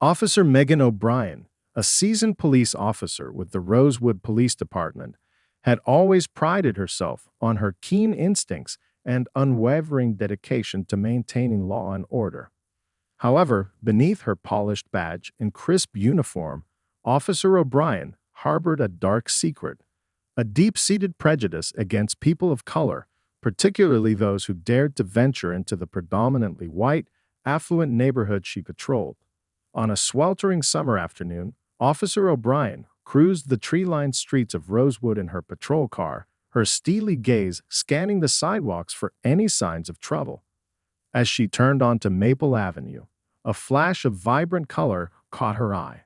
Officer Megan O'Brien, a seasoned police officer with the Rosewood Police Department, had always prided herself on her keen instincts and unwavering dedication to maintaining law and order. However, beneath her polished badge and crisp uniform, Officer O'Brien harbored a dark secret, a deep-seated prejudice against people of color, particularly those who dared to venture into the predominantly white, affluent neighborhood she patrolled. On a sweltering summer afternoon, Officer O'Brien cruised the tree-lined streets of Rosewood in her patrol car, her steely gaze scanning the sidewalks for any signs of trouble. As she turned onto Maple Avenue, a flash of vibrant color caught her eye.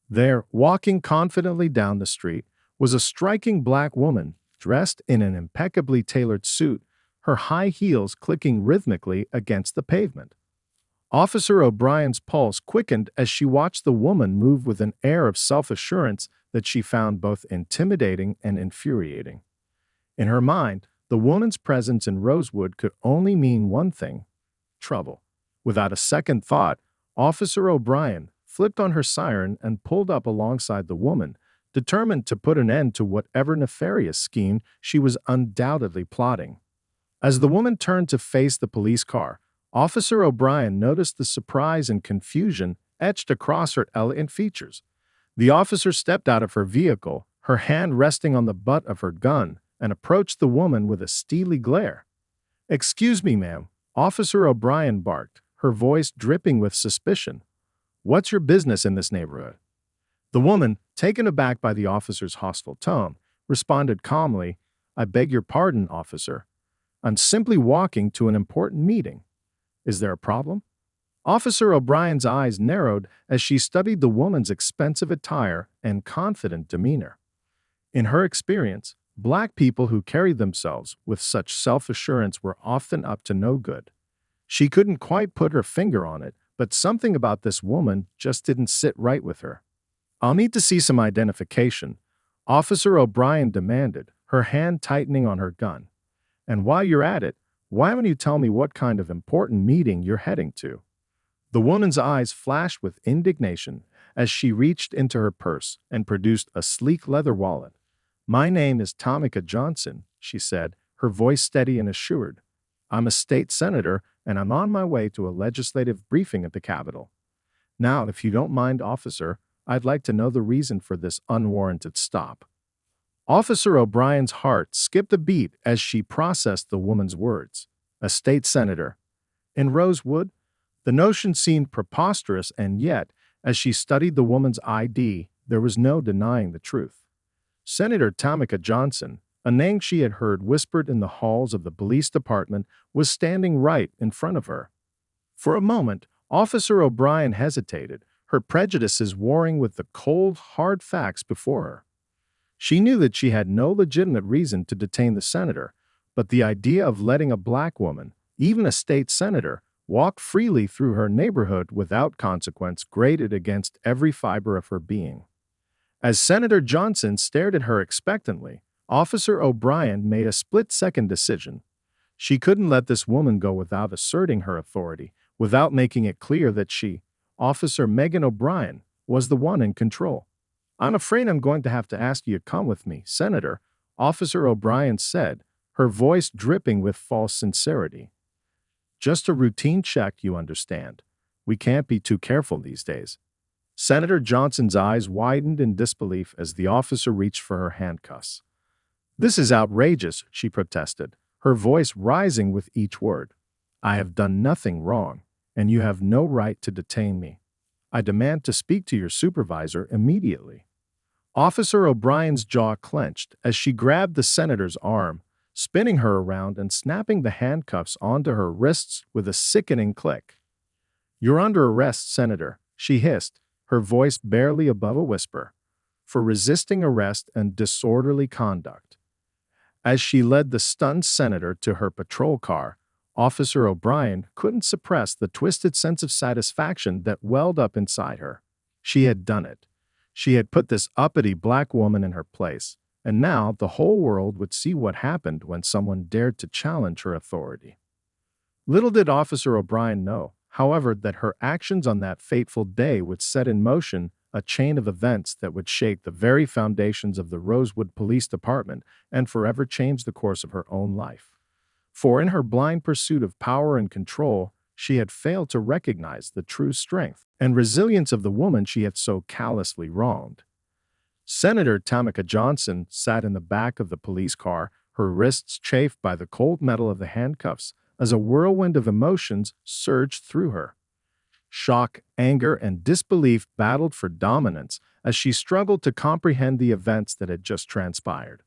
There, walking confidently down the street, was a striking black woman dressed in an impeccably tailored suit, her high heels clicking rhythmically against the pavement. Officer O'Brien's pulse quickened as she watched the woman move with an air of self-assurance that she found both intimidating and infuriating. In her mind, the woman's presence in Rosewood could only mean one thing: trouble. Without a second thought, Officer O'Brien flipped on her siren and pulled up alongside the woman, determined to put an end to whatever nefarious scheme she was undoubtedly plotting. As the woman turned to face the police car, Officer O'Brien noticed the surprise and confusion etched across her elegant features. The officer stepped out of her vehicle, her hand resting on the butt of her gun, and approached the woman with a steely glare. "Excuse me, ma'am," Officer O'Brien barked, her voice dripping with suspicion. "What's your business in this neighborhood?" The woman, taken aback by the officer's hostile tone, responded calmly, "I beg your pardon, officer. I'm simply walking to an important meeting. Is there a problem?" Officer O'Brien's eyes narrowed as she studied the woman's expensive attire and confident demeanor. In her experience, black people who carried themselves with such self-assurance were often up to no good. She couldn't quite put her finger on it, but something about this woman just didn't sit right with her. "I'll need to see some identification," Officer O'Brien demanded, her hand tightening on her gun. "And while you're at it, why don't you tell me what kind of important meeting you're heading to?" The woman's eyes flashed with indignation as she reached into her purse and produced a sleek leather wallet. "My name is Tamika Johnson," she said, her voice steady and assured. "I'm a state senator, and I'm on my way to a legislative briefing at the Capitol. Now, if you don't mind, officer, I'd like to know the reason for this unwarranted stop." Officer O'Brien's heart skipped a beat as she processed the woman's words. A state senator. In Rosewood? The notion seemed preposterous, and yet, as she studied the woman's ID, there was no denying the truth. Senator Tamika Johnson, a name she had heard whispered in the halls of the police department, was standing right in front of her. For a moment, Officer O'Brien hesitated, her prejudices warring with the cold, hard facts before her. She knew that she had no legitimate reason to detain the senator, but the idea of letting a black woman, even a state senator, walk freely through her neighborhood without consequence grated against every fiber of her being. As Senator Johnson stared at her expectantly, Officer O'Brien made a split-second decision. She couldn't let this woman go without asserting her authority, without making it clear that she, Officer Megan O'Brien, was the one in control. "I'm afraid I'm going to have to ask you to come with me, Senator," Officer O'Brien said, her voice dripping with false sincerity. "Just a routine check, you understand. We can't be too careful these days." Senator Johnson's eyes widened in disbelief as the officer reached for her handcuffs. "This is outrageous," she protested, her voice rising with each word. "I have done nothing wrong, and you have no right to detain me. I demand to speak to your supervisor immediately." Officer O'Brien's jaw clenched as she grabbed the senator's arm, spinning her around and snapping the handcuffs onto her wrists with a sickening click. "You're under arrest, Senator," she hissed, her voice barely above a whisper, "for resisting arrest and disorderly conduct." As she led the stunned senator to her patrol car, Officer O'Brien couldn't suppress the twisted sense of satisfaction that welled up inside her. She had done it. She had put this uppity black woman in her place, and now the whole world would see what happened when someone dared to challenge her authority. Little did Officer O'Brien know however, that her actions on that fateful day would set in motion a chain of events that would shake the very foundations of the Rosewood Police Department and forever change the course of her own life. For in her blind pursuit of power and control, she had failed to recognize the true strength and resilience of the woman she had so callously wronged. Senator Tamika Johnson sat in the back of the police car, her wrists chafed by the cold metal of the handcuffs, as a whirlwind of emotions surged through her. Shock, anger, and disbelief battled for dominance as she struggled to comprehend the events that had just transpired.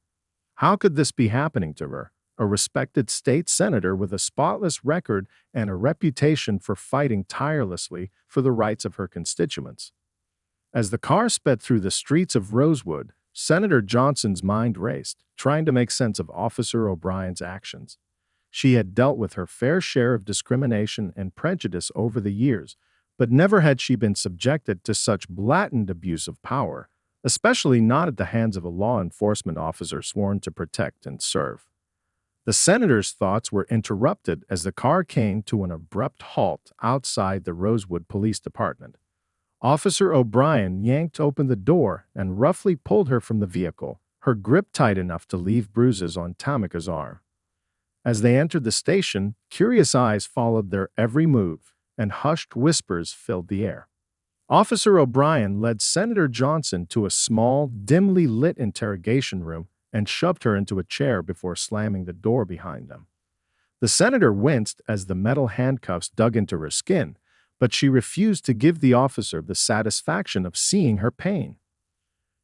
How could this be happening to her, a respected state senator with a spotless record and a reputation for fighting tirelessly for the rights of her constituents? As the car sped through the streets of Rosewood, Senator Johnson's mind raced, trying to make sense of Officer O'Brien's actions. She had dealt with her fair share of discrimination and prejudice over the years, but never had she been subjected to such blatant abuse of power, especially not at the hands of a law enforcement officer sworn to protect and serve. The senator's thoughts were interrupted as the car came to an abrupt halt outside the Rosewood Police Department. Officer O'Brien yanked open the door and roughly pulled her from the vehicle, her grip tight enough to leave bruises on Tamika's arm. As they entered the station, curious eyes followed their every move, and hushed whispers filled the air. Officer O'Brien led Senator Johnson to a small, dimly lit interrogation room and shoved her into a chair before slamming the door behind them. The senator winced as the metal handcuffs dug into her skin, but she refused to give the officer the satisfaction of seeing her pain.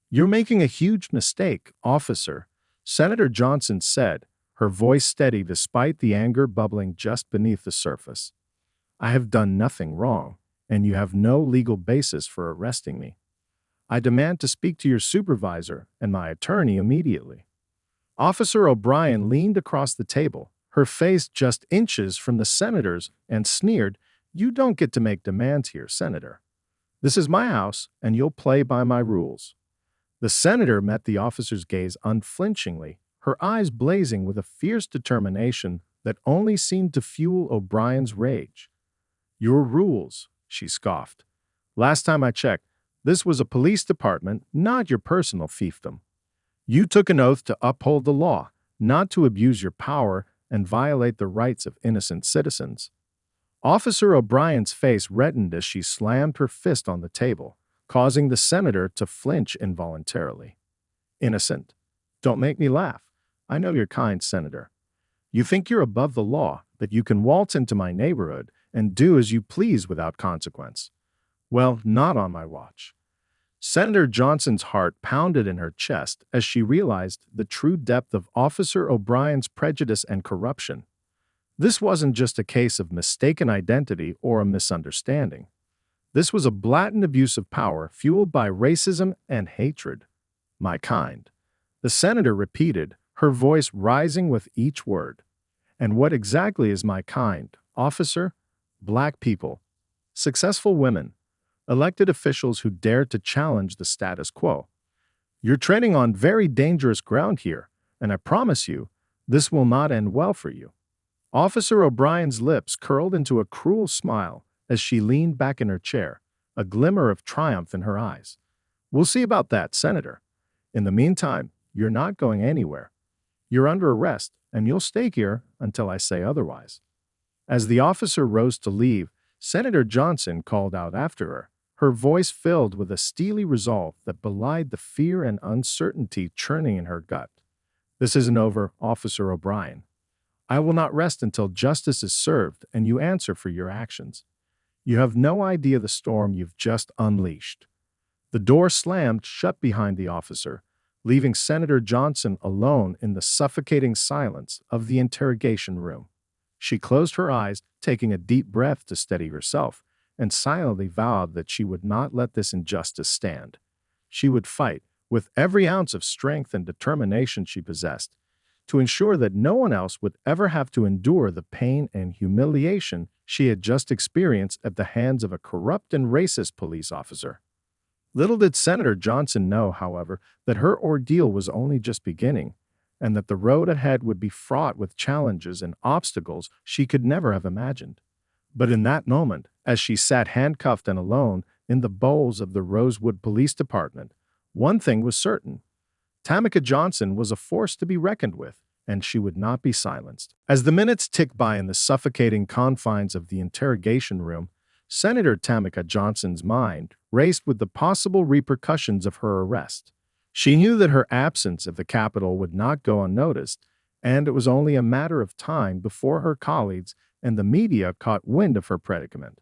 "You're making a huge mistake, officer," Senator Johnson said, her voice steady despite the anger bubbling just beneath the surface. "I have done nothing wrong, and you have no legal basis for arresting me. I demand to speak to your supervisor and my attorney immediately." Officer O'Brien leaned across the table, her face just inches from the senator's, and sneered, "You don't get to make demands here, Senator. This is my house, and you'll play by my rules." The senator met the officer's gaze unflinchingly, her eyes blazing with a fierce determination that only seemed to fuel O'Brien's rage. "Your rules," she scoffed. "Last time I checked, this was a police department, not your personal fiefdom. You took an oath to uphold the law, not to abuse your power and violate the rights of innocent citizens." Officer O'Brien's face reddened as she slammed her fist on the table, causing the senator to flinch involuntarily. "Innocent? Don't make me laugh. I know you're kind, Senator. You think you're above the law, that you can waltz into my neighborhood and do as you please without consequence. Well, not on my watch." Senator Johnson's heart pounded in her chest as she realized the true depth of Officer O'Brien's prejudice and corruption. This wasn't just a case of mistaken identity or a misunderstanding. This was a blatant abuse of power fueled by racism and hatred. "My kind," the senator repeated, her voice rising with each word. "And what exactly is my kind, officer? Black people, successful women, elected officials who dared to challenge the status quo. You're treading on very dangerous ground here, and I promise you, this will not end well for you." Officer O'Brien's lips curled into a cruel smile as she leaned back in her chair, a glimmer of triumph in her eyes. "We'll see about that, Senator. In the meantime, you're not going anywhere. You're under arrest, and you'll stay here until I say otherwise." As the officer rose to leave, Senator Johnson called out after her, her voice filled with a steely resolve that belied the fear and uncertainty churning in her gut. "This isn't over, Officer O'Brien. I will not rest until justice is served and you answer for your actions. You have no idea the storm you've just unleashed." The door slammed shut behind the officer, leaving Senator Johnson alone in the suffocating silence of the interrogation room. She closed her eyes, taking a deep breath to steady herself, and silently vowed that she would not let this injustice stand. She would fight, with every ounce of strength and determination she possessed, to ensure that no one else would ever have to endure the pain and humiliation she had just experienced at the hands of a corrupt and racist police officer. Little did Senator Johnson know, however, that her ordeal was only just beginning, and that the road ahead would be fraught with challenges and obstacles she could never have imagined. But in that moment, as she sat handcuffed and alone in the bowels of the Rosewood Police Department, one thing was certain. Tamika Johnson was a force to be reckoned with, and she would not be silenced. As the minutes ticked by in the suffocating confines of the interrogation room, Senator Tamika Johnson's mind raced with the possible repercussions of her arrest. She knew that her absence at the Capitol would not go unnoticed, and it was only a matter of time before her colleagues and the media caught wind of her predicament.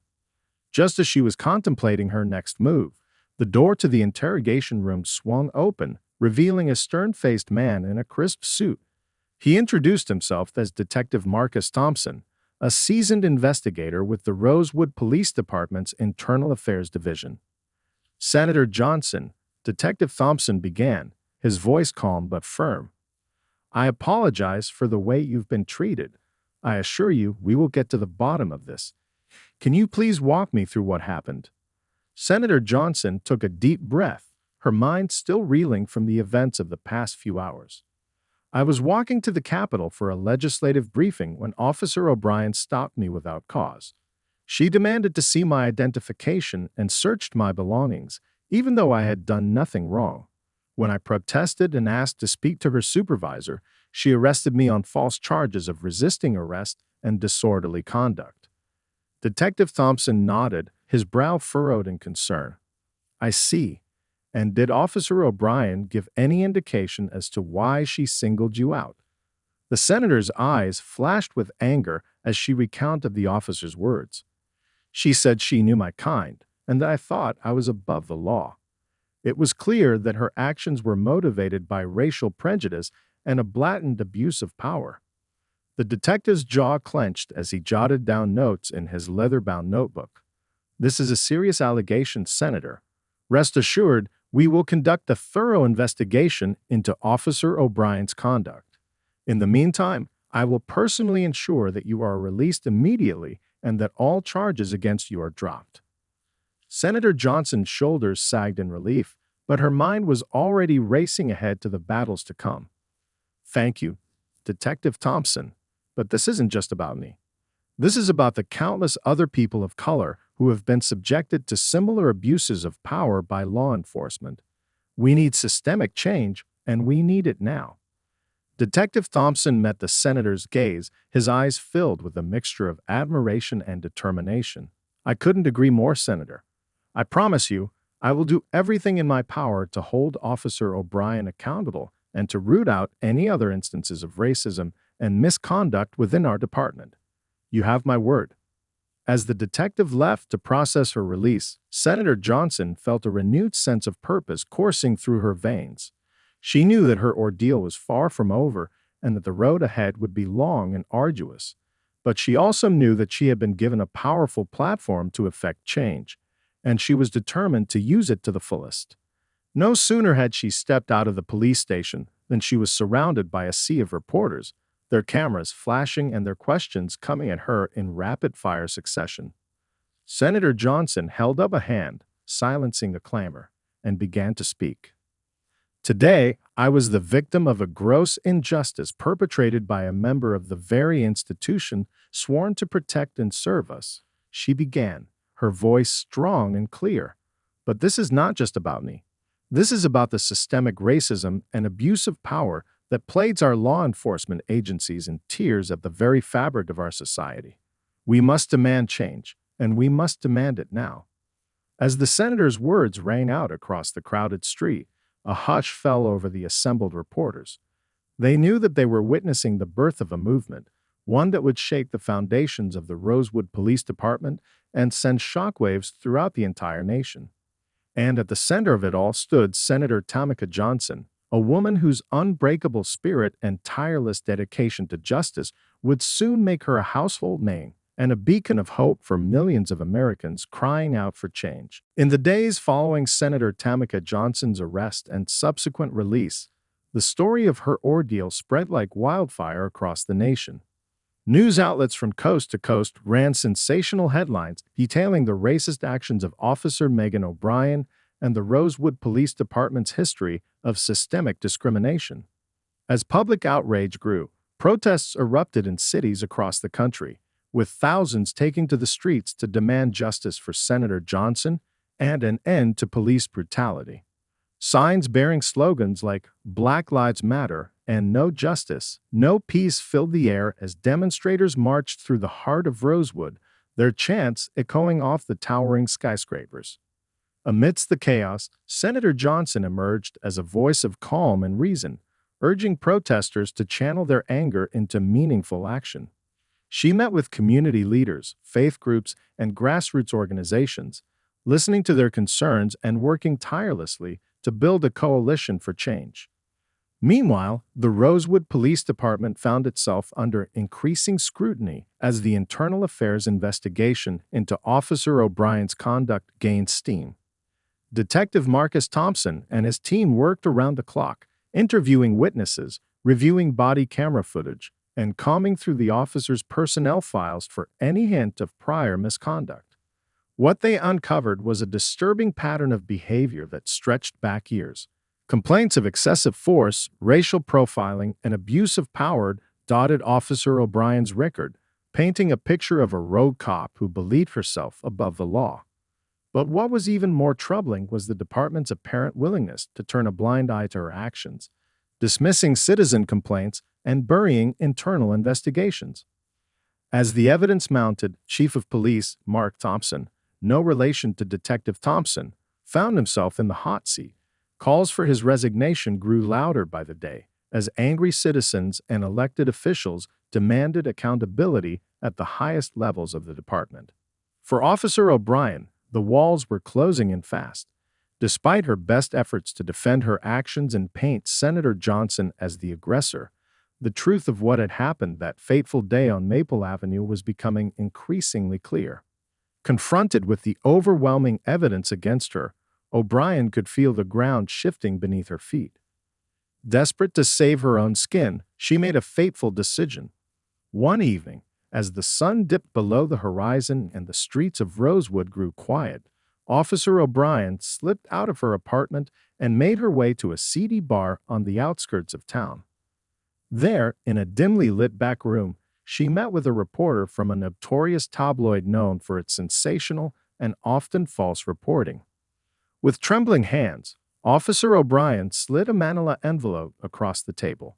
Just as she was contemplating her next move, the door to the interrogation room swung open, revealing a stern-faced man in a crisp suit. He introduced himself as Detective Marcus Thompson, a seasoned investigator with the Rosewood Police Department's Internal Affairs Division. "Senator Johnson," Detective Thompson began, his voice calm but firm. "I apologize for the way you've been treated. I assure you we will get to the bottom of this. Can you please walk me through what happened?" Senator Johnson took a deep breath, her mind still reeling from the events of the past few hours. "I was walking to the Capitol for a legislative briefing when Officer O'Brien stopped me without cause. She demanded to see my identification and searched my belongings, even though I had done nothing wrong. When I protested and asked to speak to her supervisor, she arrested me on false charges of resisting arrest and disorderly conduct." Detective Thompson nodded, his brow furrowed in concern. "I see. And did Officer O'Brien give any indication as to why she singled you out?" The senator's eyes flashed with anger as she recounted the officer's words. "She said she knew my kind, and that I thought I was above the law." It was clear that her actions were motivated by racial prejudice and a blatant abuse of power. The detective's jaw clenched as he jotted down notes in his leather-bound notebook. "This is a serious allegation, Senator. Rest assured, we will conduct a thorough investigation into Officer O'Brien's conduct. In the meantime, I will personally ensure that you are released immediately and that all charges against you are dropped." Senator Johnson's shoulders sagged in relief, but her mind was already racing ahead to the battles to come. "Thank you, Detective Thompson, but this isn't just about me. This is about the countless other people of color who have been subjected to similar abuses of power by law enforcement. We need systemic change, and we need it now." Detective Thompson met the senator's gaze, his eyes filled with a mixture of admiration and determination. "I couldn't agree more, Senator. I promise you, I will do everything in my power to hold Officer O'Brien accountable and to root out any other instances of racism and misconduct within our department. You have my word." As the detective left to process her release, Senator Johnson felt a renewed sense of purpose coursing through her veins. She knew that her ordeal was far from over and that the road ahead would be long and arduous. But she also knew that she had been given a powerful platform to effect change, and she was determined to use it to the fullest. No sooner had she stepped out of the police station than she was surrounded by a sea of reporters, their cameras flashing and their questions coming at her in rapid-fire succession. Senator Johnson held up a hand, silencing the clamor, and began to speak. "Today, I was the victim of a gross injustice perpetrated by a member of the very institution sworn to protect and serve us," she began, her voice strong and clear. "But this is not just about me. This is about the systemic racism and abuse of power that plagues our law enforcement agencies and tears at the very fabric of our society. We must demand change, and we must demand it now." As the senator's words rang out across the crowded street, a hush fell over the assembled reporters. They knew that they were witnessing the birth of a movement, one that would shake the foundations of the Rosewood Police Department and send shockwaves throughout the entire nation. And at the center of it all stood Senator Tamika Johnson, a woman whose unbreakable spirit and tireless dedication to justice would soon make her a household name and a beacon of hope for millions of Americans crying out for change. In the days following Senator Tamika Johnson's arrest and subsequent release, the story of her ordeal spread like wildfire across the nation. News outlets from coast to coast ran sensational headlines detailing the racist actions of Officer Megan O'Brien and the Rosewood Police Department's history of systemic discrimination. As public outrage grew, protests erupted in cities across the country, with thousands taking to the streets to demand justice for Senator Johnson and an end to police brutality. Signs bearing slogans like Black Lives Matter and No Justice, No Peace filled the air as demonstrators marched through the heart of Rosewood, their chants echoing off the towering skyscrapers. Amidst the chaos, Senator Johnson emerged as a voice of calm and reason, urging protesters to channel their anger into meaningful action. She met with community leaders, faith groups, and grassroots organizations, listening to their concerns and working tirelessly to build a coalition for change. Meanwhile, the Rosewood Police Department found itself under increasing scrutiny as the internal affairs investigation into Officer O'Brien's conduct gained steam. Detective Marcus Thompson and his team worked around the clock, interviewing witnesses, reviewing body camera footage, and combing through the officer's personnel files for any hint of prior misconduct. What they uncovered was a disturbing pattern of behavior that stretched back years. Complaints of excessive force, racial profiling, and abuse of power dotted Officer O'Brien's record, painting a picture of a rogue cop who believed herself above the law. But what was even more troubling was the department's apparent willingness to turn a blind eye to her actions, dismissing citizen complaints and burying internal investigations. As the evidence mounted, Chief of Police Mark Thompson, no relation to Detective Thompson, found himself in the hot seat. Calls for his resignation grew louder by the day, as angry citizens and elected officials demanded accountability at the highest levels of the department. For Officer O'Brien, the walls were closing in fast. Despite her best efforts to defend her actions and paint Senator Johnson as the aggressor, the truth of what had happened that fateful day on Maple Avenue was becoming increasingly clear. Confronted with the overwhelming evidence against her, O'Brien could feel the ground shifting beneath her feet. Desperate to save her own skin, she made a fateful decision. One evening, as the sun dipped below the horizon and the streets of Rosewood grew quiet, Officer O'Brien slipped out of her apartment and made her way to a seedy bar on the outskirts of town. There, in a dimly lit back room, she met with a reporter from a notorious tabloid known for its sensational and often false reporting. With trembling hands, Officer O'Brien slid a manila envelope across the table.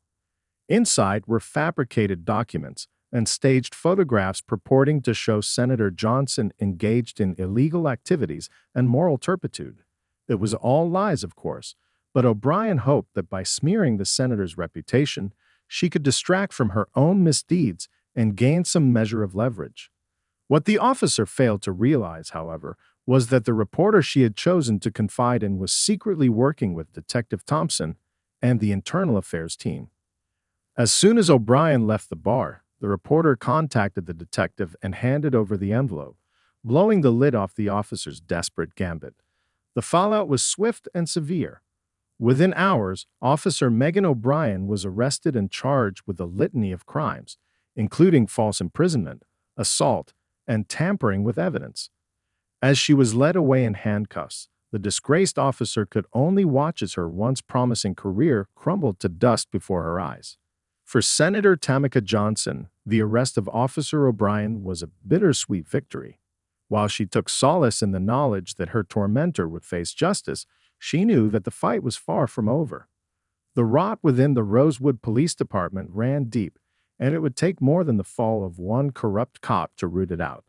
Inside were fabricated documents and staged photographs purporting to show Senator Johnson engaged in illegal activities and moral turpitude. It was all lies, of course, but O'Brien hoped that by smearing the senator's reputation, she could distract from her own misdeeds and gain some measure of leverage. What the officer failed to realize, however, was that the reporter she had chosen to confide in was secretly working with Detective Thompson and the internal affairs team. As soon as O'Brien left the bar, the reporter contacted the detective and handed over the envelope, blowing the lid off the officer's desperate gambit. The fallout was swift and severe. Within hours, Officer Megan O'Brien was arrested and charged with a litany of crimes, including false imprisonment, assault, and tampering with evidence. As she was led away in handcuffs, the disgraced officer could only watch as her once promising career crumbled to dust before her eyes. For Senator Tamika Johnson, the arrest of Officer O'Brien was a bittersweet victory. While she took solace in the knowledge that her tormentor would face justice, she knew that the fight was far from over. The rot within the Rosewood Police Department ran deep, and it would take more than the fall of one corrupt cop to root it out.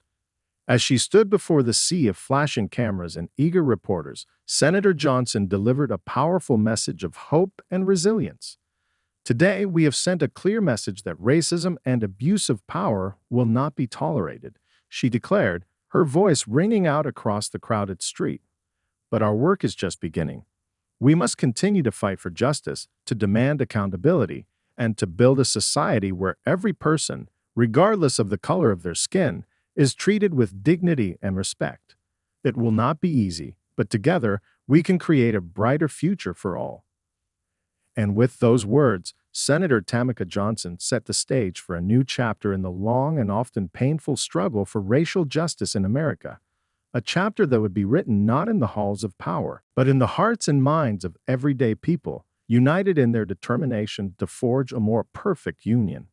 As she stood before the sea of flashing cameras and eager reporters, Senator Johnson delivered a powerful message of hope and resilience. Today, we have sent a clear message that racism and abuse of power will not be tolerated, she declared, her voice ringing out across the crowded street. But our work is just beginning. We must continue to fight for justice, to demand accountability, and to build a society where every person, regardless of the color of their skin, is treated with dignity and respect. It will not be easy, but together we can create a brighter future for all. And with those words, Senator Tamika Johnson set the stage for a new chapter in the long and often painful struggle for racial justice in America. A chapter that would be written not in the halls of power, but in the hearts and minds of everyday people, united in their determination to forge a more perfect union.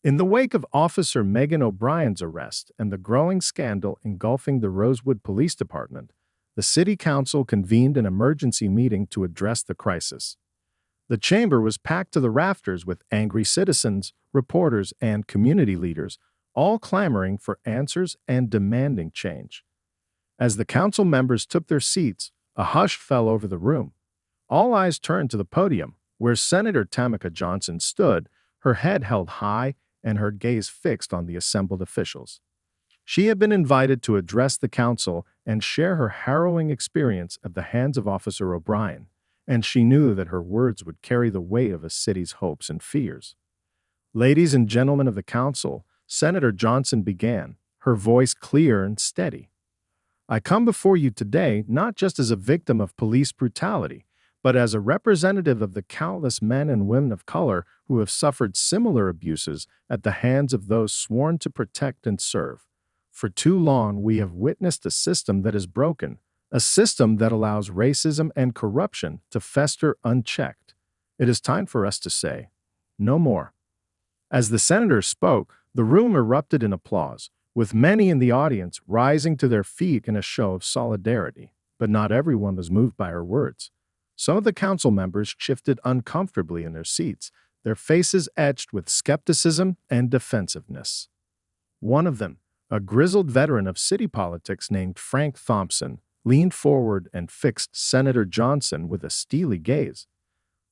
In the wake of Officer Megan O'Brien's arrest and the growing scandal engulfing the Rosewood Police Department, the City Council convened an emergency meeting to address the crisis. The chamber was packed to the rafters with angry citizens, reporters, and community leaders, all clamoring for answers and demanding change. As the council members took their seats, a hush fell over the room. All eyes turned to the podium, where Senator Tamika Johnson stood, her head held high and her gaze fixed on the assembled officials. She had been invited to address the council and share her harrowing experience at the hands of Officer O'Brien, and she knew that her words would carry the weight of a city's hopes and fears. Ladies and gentlemen of the council, Senator Johnson began, her voice clear and steady. I come before you today not just as a victim of police brutality, but as a representative of the countless men and women of color who have suffered similar abuses at the hands of those sworn to protect and serve. For too long, we have witnessed a system that is broken, a system that allows racism and corruption to fester unchecked. It is time for us to say, no more. As the senator spoke, the room erupted in applause, with many in the audience rising to their feet in a show of solidarity. But not everyone was moved by her words. Some of the council members shifted uncomfortably in their seats, their faces etched with skepticism and defensiveness. One of them, a grizzled veteran of city politics named Frank Thompson, leaned forward and fixed Senator Johnson with a steely gaze.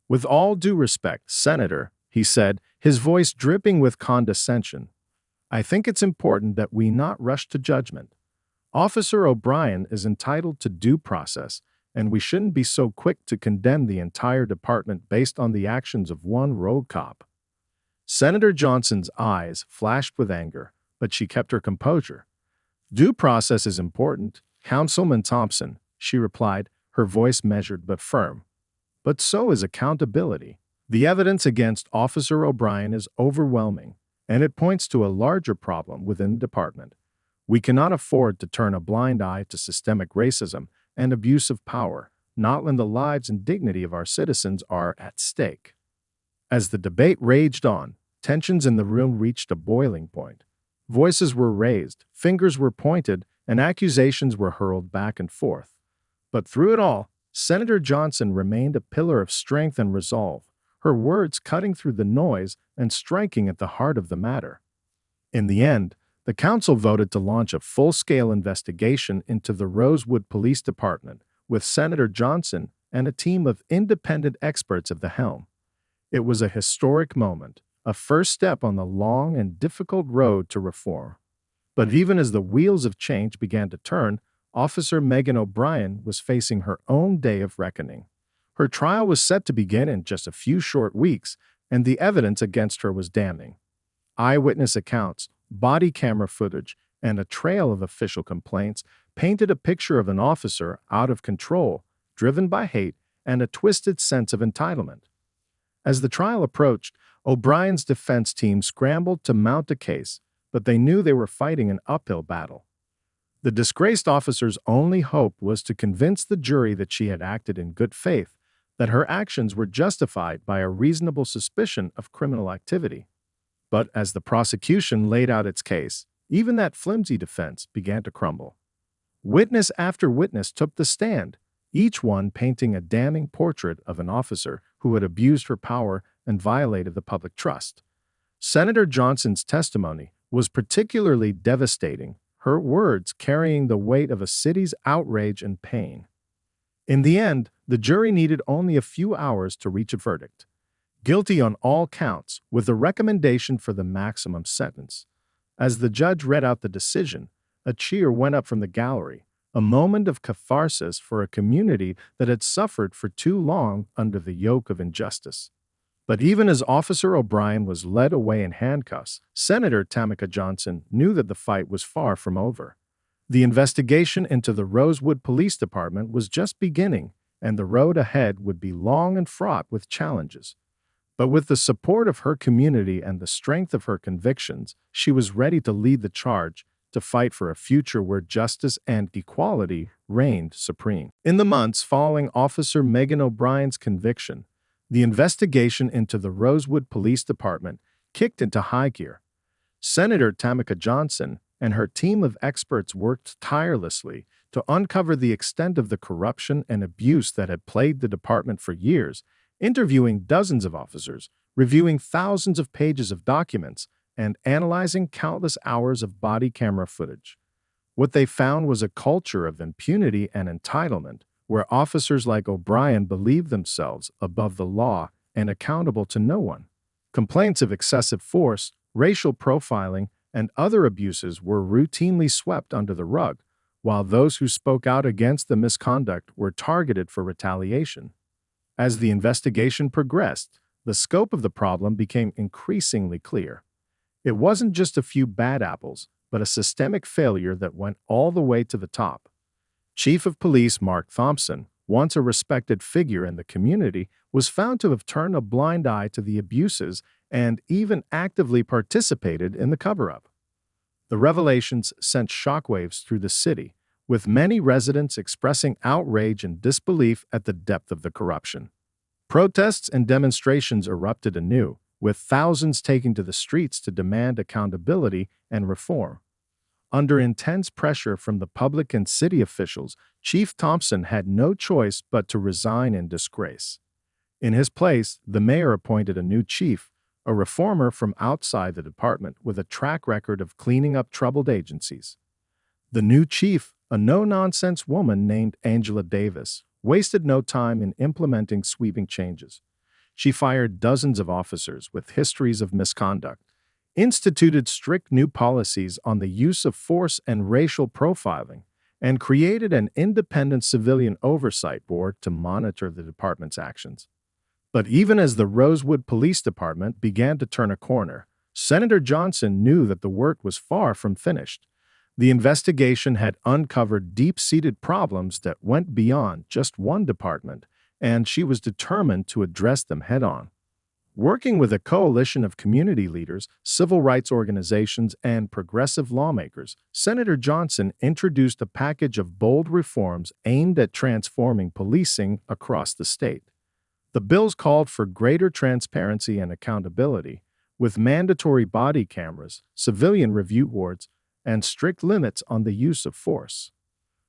"With all due respect, Senator," he said, his voice dripping with condescension, "I think it's important that we not rush to judgment. Officer O'Brien is entitled to due process, and we shouldn't be so quick to condemn the entire department based on the actions of one rogue cop." Senator Johnson's eyes flashed with anger, but she kept her composure. "Due process is important, Councilman Thompson," she replied, her voice measured but firm. "But so is accountability. The evidence against Officer O'Brien is overwhelming, and it points to a larger problem within the department. We cannot afford to turn a blind eye to systemic racism and abuse of power, not when the lives and dignity of our citizens are at stake." As the debate raged on, tensions in the room reached a boiling point. Voices were raised, fingers were pointed, and accusations were hurled back and forth. But through it all, Senator Johnson remained a pillar of strength and resolve, her words cutting through the noise and striking at the heart of the matter. In the end, the council voted to launch a full-scale investigation into the Rosewood Police Department, with Senator Johnson and a team of independent experts at the helm. It was a historic moment, a first step on the long and difficult road to reform. But even as the wheels of change began to turn, Officer Megan O'Brien was facing her own day of reckoning. Her trial was set to begin in just a few short weeks, and the evidence against her was damning. Eyewitness accounts, body camera footage, and a trail of official complaints painted a picture of an officer out of control, driven by hate and a twisted sense of entitlement. As the trial approached, O'Brien's defense team scrambled to mount a case, but they knew they were fighting an uphill battle. The disgraced officer's only hope was to convince the jury that she had acted in good faith, that her actions were justified by a reasonable suspicion of criminal activity. But as the prosecution laid out its case, even that flimsy defense began to crumble. Witness after witness took the stand, each one painting a damning portrait of an officer who had abused her power and violated the public trust. Senator Johnson's testimony was particularly devastating, her words carrying the weight of a city's outrage and pain. In the end, the jury needed only a few hours to reach a verdict. Guilty on all counts, with a recommendation for the maximum sentence. As the judge read out the decision, a cheer went up from the gallery, a moment of catharsis for a community that had suffered for too long under the yoke of injustice. But even as Officer O'Brien was led away in handcuffs, Senator Tamika Johnson knew that the fight was far from over. The investigation into the Rosewood Police Department was just beginning, and the road ahead would be long and fraught with challenges. But with the support of her community and the strength of her convictions, she was ready to lead the charge, to fight for a future where justice and equality reigned supreme. In the months following Officer Megan O'Brien's conviction, the investigation into the Rosewood Police Department kicked into high gear. Senator Tamika Johnson and her team of experts worked tirelessly to uncover the extent of the corruption and abuse that had plagued the department for years, interviewing dozens of officers, reviewing thousands of pages of documents, and analyzing countless hours of body camera footage. What they found was a culture of impunity and entitlement, where officers like O'Brien believed themselves above the law and accountable to no one. Complaints of excessive force, racial profiling, and other abuses were routinely swept under the rug, while those who spoke out against the misconduct were targeted for retaliation. As the investigation progressed, the scope of the problem became increasingly clear. It wasn't just a few bad apples, but a systemic failure that went all the way to the top. Chief of Police Mark Thompson, once a respected figure in the community, was found to have turned a blind eye to the abuses and even actively participated in the cover-up. The revelations sent shockwaves through the city, with many residents expressing outrage and disbelief at the depth of the corruption. Protests and demonstrations erupted anew, with thousands taking to the streets to demand accountability and reform. Under intense pressure from the public and city officials, Chief Thompson had no choice but to resign in disgrace. In his place, the mayor appointed a new chief, a reformer from outside the department with a track record of cleaning up troubled agencies. The new chief, a no-nonsense woman named Angela Davis, wasted no time in implementing sweeping changes. She fired dozens of officers with histories of misconduct, instituted strict new policies on the use of force and racial profiling, and created an independent civilian oversight board to monitor the department's actions. But even as the Rosewood Police Department began to turn a corner, Senator Johnson knew that the work was far from finished. The investigation had uncovered deep-seated problems that went beyond just one department, and she was determined to address them head-on. Working with a coalition of community leaders, civil rights organizations, and progressive lawmakers, Senator Johnson introduced a package of bold reforms aimed at transforming policing across the state. The bills called for greater transparency and accountability, with mandatory body cameras, civilian review boards, and strict limits on the use of force.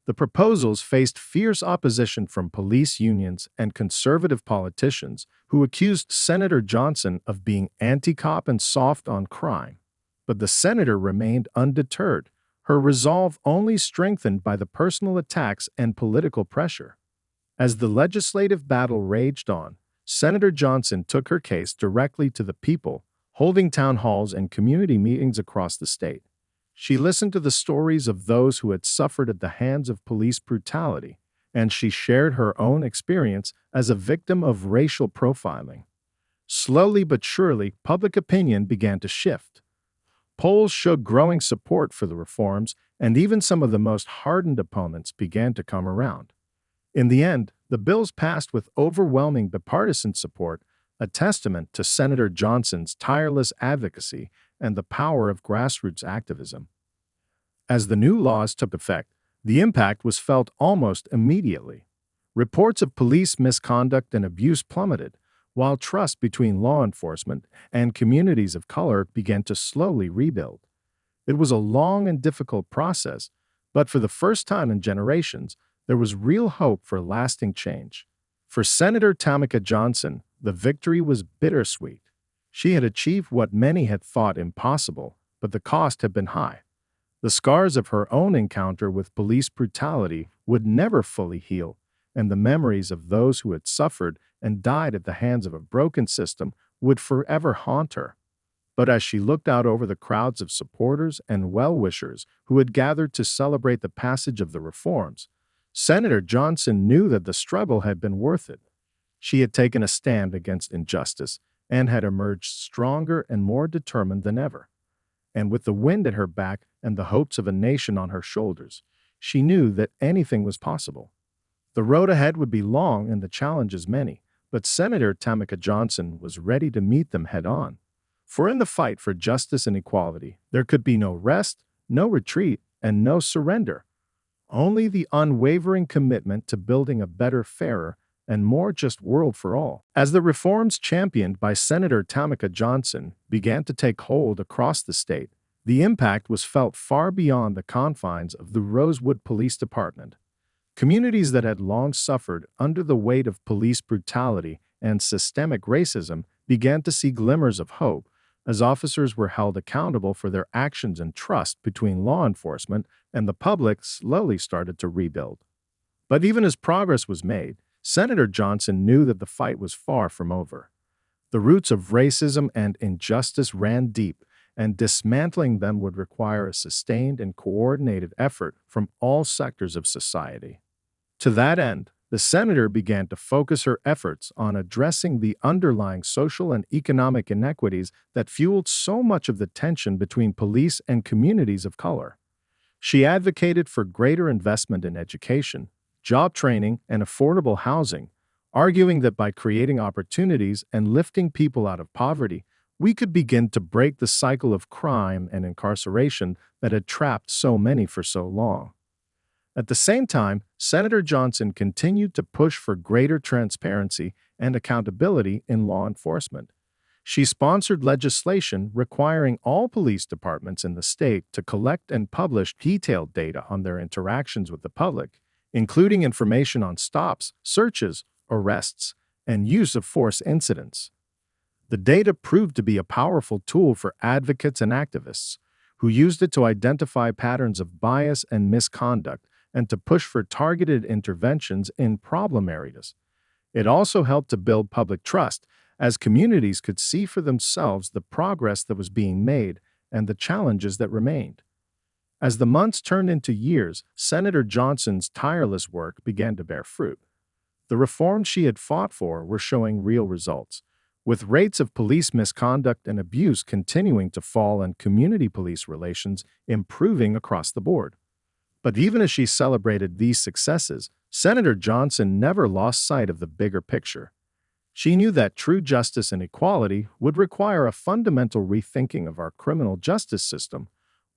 The proposals faced fierce opposition from police unions and conservative politicians who accused Senator Johnson of being anti-cop and soft on crime. But the senator remained undeterred, her resolve only strengthened by the personal attacks and political pressure. As the legislative battle raged on, Senator Johnson took her case directly to the people, holding town halls and community meetings across the state. She listened to the stories of those who had suffered at the hands of police brutality, and she shared her own experience as a victim of racial profiling. Slowly but surely, public opinion began to shift. Polls showed growing support for the reforms, and even some of the most hardened opponents began to come around. In the end, the bills passed with overwhelming bipartisan support, a testament to Senator Johnson's tireless advocacy and the power of grassroots activism. As the new laws took effect, the impact was felt almost immediately. Reports of police misconduct and abuse plummeted, while trust between law enforcement and communities of color began to slowly rebuild. It was a long and difficult process, but for the first time in generations, there was real hope for lasting change. For Senator Tamika Johnson, the victory was bittersweet. She had achieved what many had thought impossible, but the cost had been high. The scars of her own encounter with police brutality would never fully heal, and the memories of those who had suffered and died at the hands of a broken system would forever haunt her. But as she looked out over the crowds of supporters and well-wishers who had gathered to celebrate the passage of the reforms, Senator Johnson knew that the struggle had been worth it. She had taken a stand against injustice and had emerged stronger and more determined than ever. And with the wind at her back and the hopes of a nation on her shoulders, she knew that anything was possible. The road ahead would be long and the challenges many, but Senator Tamika Johnson was ready to meet them head-on. For in the fight for justice and equality, there could be no rest, no retreat, and no surrender. Only the unwavering commitment to building a better, fairer, and more just world for all. As the reforms championed by Senator Tamika Johnson began to take hold across the state, the impact was felt far beyond the confines of the Rosewood Police Department. Communities that had long suffered under the weight of police brutality and systemic racism began to see glimmers of hope as officers were held accountable for their actions, and trust between law enforcement and the public slowly started to rebuild. But even as progress was made, Senator Johnson knew that the fight was far from over. The roots of racism and injustice ran deep, and dismantling them would require a sustained and coordinated effort from all sectors of society. To that end, the senator began to focus her efforts on addressing the underlying social and economic inequities that fueled so much of the tension between police and communities of color. She advocated for greater investment in education, job training, and affordable housing, arguing that by creating opportunities and lifting people out of poverty, we could begin to break the cycle of crime and incarceration that had trapped so many for so long. At the same time, Senator Johnson continued to push for greater transparency and accountability in law enforcement. She sponsored legislation requiring all police departments in the state to collect and publish detailed data on their interactions with the public, including information on stops, searches, arrests, and use of force incidents. The data proved to be a powerful tool for advocates and activists, who used it to identify patterns of bias and misconduct and to push for targeted interventions in problem areas. It also helped to build public trust, as communities could see for themselves the progress that was being made and the challenges that remained. As the months turned into years, Senator Johnson's tireless work began to bear fruit. The reforms she had fought for were showing real results, with rates of police misconduct and abuse continuing to fall and community police relations improving across the board. But even as she celebrated these successes, Senator Johnson never lost sight of the bigger picture. She knew that true justice and equality would require a fundamental rethinking of our criminal justice system,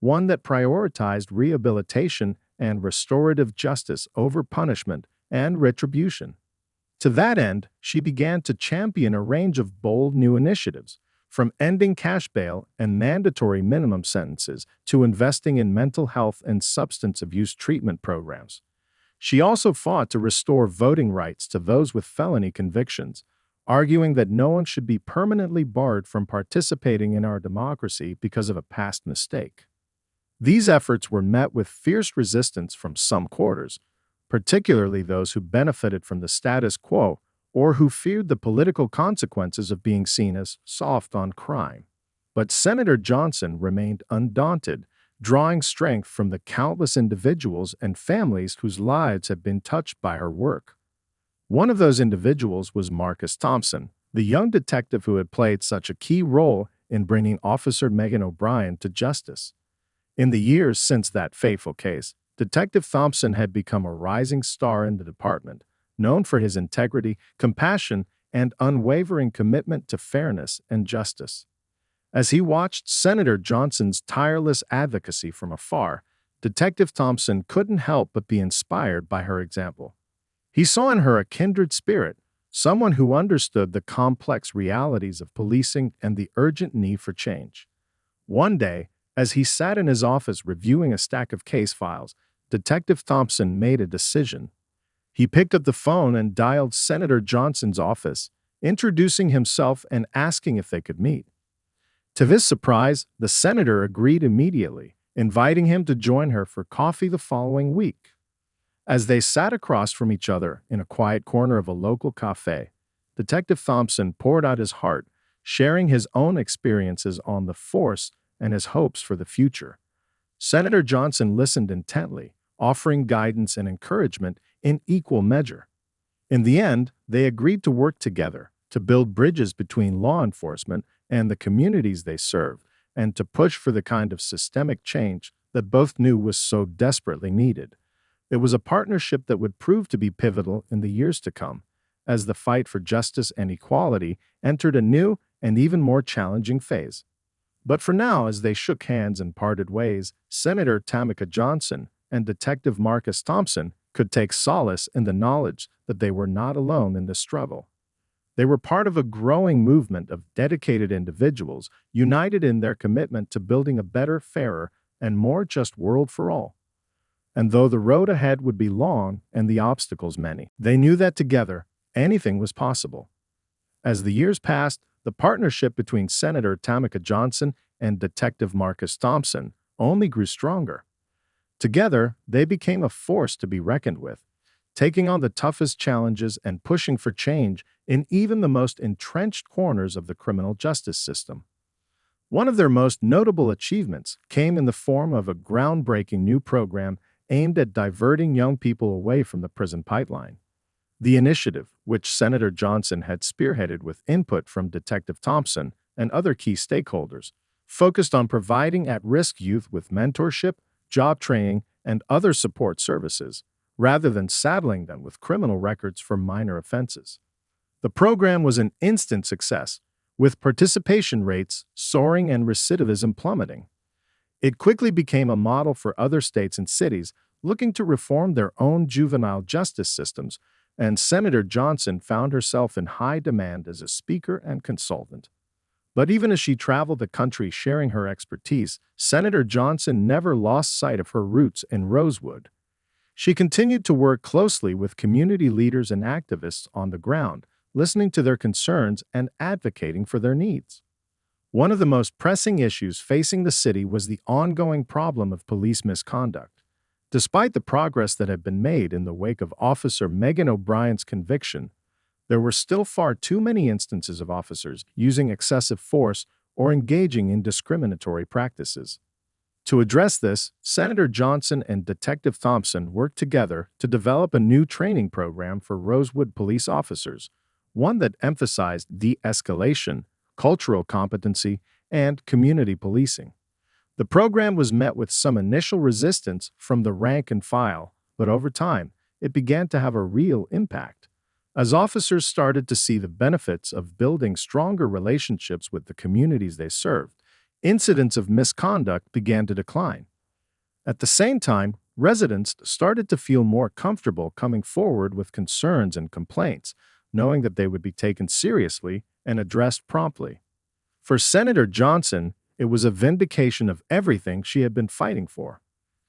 one that prioritized rehabilitation and restorative justice over punishment and retribution. To that end, she began to champion a range of bold new initiatives, from ending cash bail and mandatory minimum sentences to investing in mental health and substance abuse treatment programs. She also fought to restore voting rights to those with felony convictions, arguing that no one should be permanently barred from participating in our democracy because of a past mistake. These efforts were met with fierce resistance from some quarters, particularly those who benefited from the status quo or who feared the political consequences of being seen as soft on crime. But Senator Johnson remained undaunted, drawing strength from the countless individuals and families whose lives had been touched by her work. One of those individuals was Marcus Thompson, the young detective who had played such a key role in bringing Officer Megan O'Brien to justice. In the years since that fateful case, Detective Thompson had become a rising star in the department, known for his integrity, compassion, and unwavering commitment to fairness and justice. As he watched Senator Johnson's tireless advocacy from afar, Detective Thompson couldn't help but be inspired by her example. He saw in her a kindred spirit, someone who understood the complex realities of policing and the urgent need for change. One day, as he sat in his office reviewing a stack of case files, Detective Thompson made a decision. He picked up the phone and dialed Senator Johnson's office, introducing himself and asking if they could meet. To his surprise, the senator agreed immediately, inviting him to join her for coffee the following week. As they sat across from each other in a quiet corner of a local cafe, Detective Thompson poured out his heart, sharing his own experiences on the force and his hopes for the future. Senator Johnson listened intently, offering guidance and encouragement in equal measure. In the end, they agreed to work together to build bridges between law enforcement and the communities they serve, and to push for the kind of systemic change that both knew was so desperately needed. It was a partnership that would prove to be pivotal in the years to come, as the fight for justice and equality entered a new and even more challenging phase. But for now, as they shook hands and parted ways, Senator Tamika Johnson and Detective Marcus Thompson could take solace in the knowledge that they were not alone in this struggle. They were part of a growing movement of dedicated individuals united in their commitment to building a better, fairer, and more just world for all. And though the road ahead would be long and the obstacles many, they knew that together anything was possible. As the years passed, the partnership between Senator Tamika Johnson and Detective Marcus Thompson only grew stronger. Together, they became a force to be reckoned with, taking on the toughest challenges and pushing for change in even the most entrenched corners of the criminal justice system. One of their most notable achievements came in the form of a groundbreaking new program aimed at diverting young people away from the prison pipeline. The initiative, which Senator Johnson had spearheaded with input from Detective Thompson and other key stakeholders, focused on providing at-risk youth with mentorship, job training, and other support services, rather than saddling them with criminal records for minor offenses. The program was an instant success, with participation rates soaring and recidivism plummeting. It quickly became a model for other states and cities looking to reform their own juvenile justice systems, and Senator Johnson found herself in high demand as a speaker and consultant. But even as she traveled the country sharing her expertise, Senator Johnson never lost sight of her roots in Rosewood. She continued to work closely with community leaders and activists on the ground, listening to their concerns and advocating for their needs. One of the most pressing issues facing the city was the ongoing problem of police misconduct. Despite the progress that had been made in the wake of Officer Megan O'Brien's conviction, there were still far too many instances of officers using excessive force or engaging in discriminatory practices. To address this, Senator Johnson and Detective Thompson worked together to develop a new training program for Rosewood police officers, one that emphasized de-escalation, cultural competency, and community policing. The program was met with some initial resistance from the rank and file, but over time, it began to have a real impact. As officers started to see the benefits of building stronger relationships with the communities they served, incidents of misconduct began to decline. At the same time, residents started to feel more comfortable coming forward with concerns and complaints, knowing that they would be taken seriously and addressed promptly. For Senator Johnson, it was a vindication of everything she had been fighting for.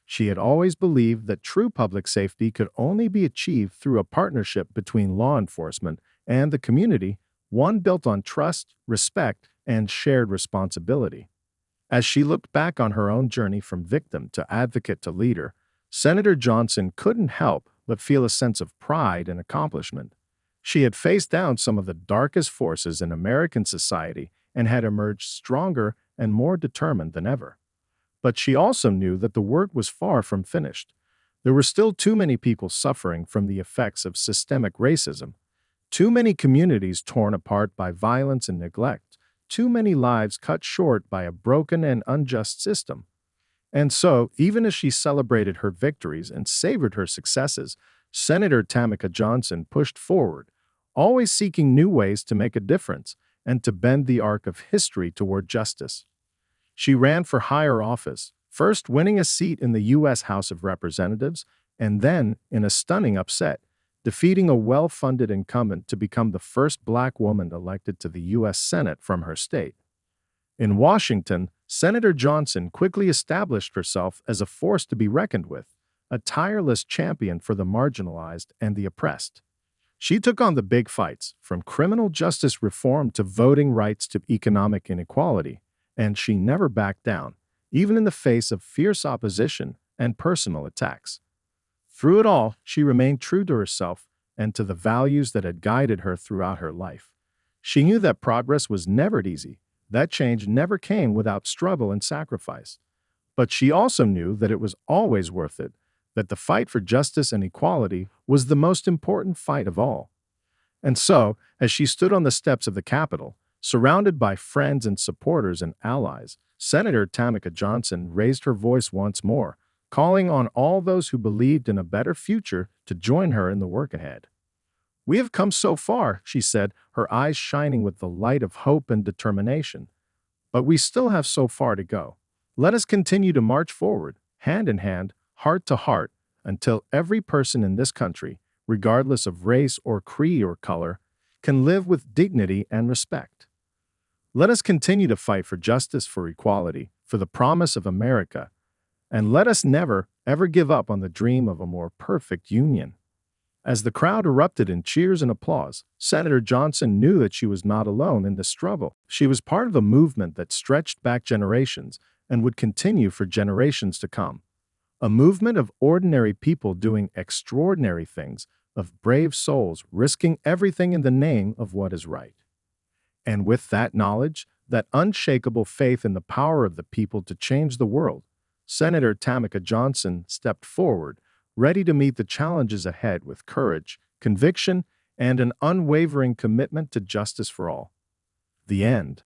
She had always believed that true public safety could only be achieved through a partnership between law enforcement and the community, one built on trust, respect, and shared responsibility. As she looked back on her own journey from victim to advocate to leader, Senator Johnson couldn't help but feel a sense of pride and accomplishment. She had faced down some of the darkest forces in American society and had emerged stronger and more determined than ever. But she also knew that the work was far from finished. There were still too many people suffering from the effects of systemic racism, too many communities torn apart by violence and neglect, too many lives cut short by a broken and unjust system. And so, even as she celebrated her victories and savored her successes, Senator Tamika Johnson pushed forward, always seeking new ways to make a difference and to bend the arc of history toward justice. She ran for higher office, first winning a seat in the U.S. House of Representatives, and then, in a stunning upset, defeating a well-funded incumbent to become the first Black woman elected to the U.S. Senate from her state. In Washington, Senator Johnson quickly established herself as a force to be reckoned with, a tireless champion for the marginalized and the oppressed. She took on the big fights, from criminal justice reform to voting rights to economic inequality, and she never backed down, even in the face of fierce opposition and personal attacks. Through it all, she remained true to herself and to the values that had guided her throughout her life. She knew that progress was never easy, that change never came without struggle and sacrifice. But she also knew that it was always worth it, that the fight for justice and equality was the most important fight of all. And so, as she stood on the steps of the Capitol, surrounded by friends and supporters and allies, Senator Tamika Johnson raised her voice once more, calling on all those who believed in a better future to join her in the work ahead. "We have come so far," she said, her eyes shining with the light of hope and determination. "But we still have so far to go. Let us continue to march forward, hand in hand, heart to heart, until every person in this country, regardless of race or creed or color, can live with dignity and respect. Let us continue to fight for justice, for equality, for the promise of America, and let us never, ever give up on the dream of a more perfect union. As the crowd erupted in cheers and applause, Senator Johnson knew that she was not alone in this struggle. She was part of a movement that stretched back generations and would continue for generations to come. A movement of ordinary people doing extraordinary things, of brave souls risking everything in the name of what is right. And with that knowledge, that unshakable faith in the power of the people to change the world, Senator Tamika Johnson stepped forward, ready to meet the challenges ahead with courage, conviction, and an unwavering commitment to justice for all. The end.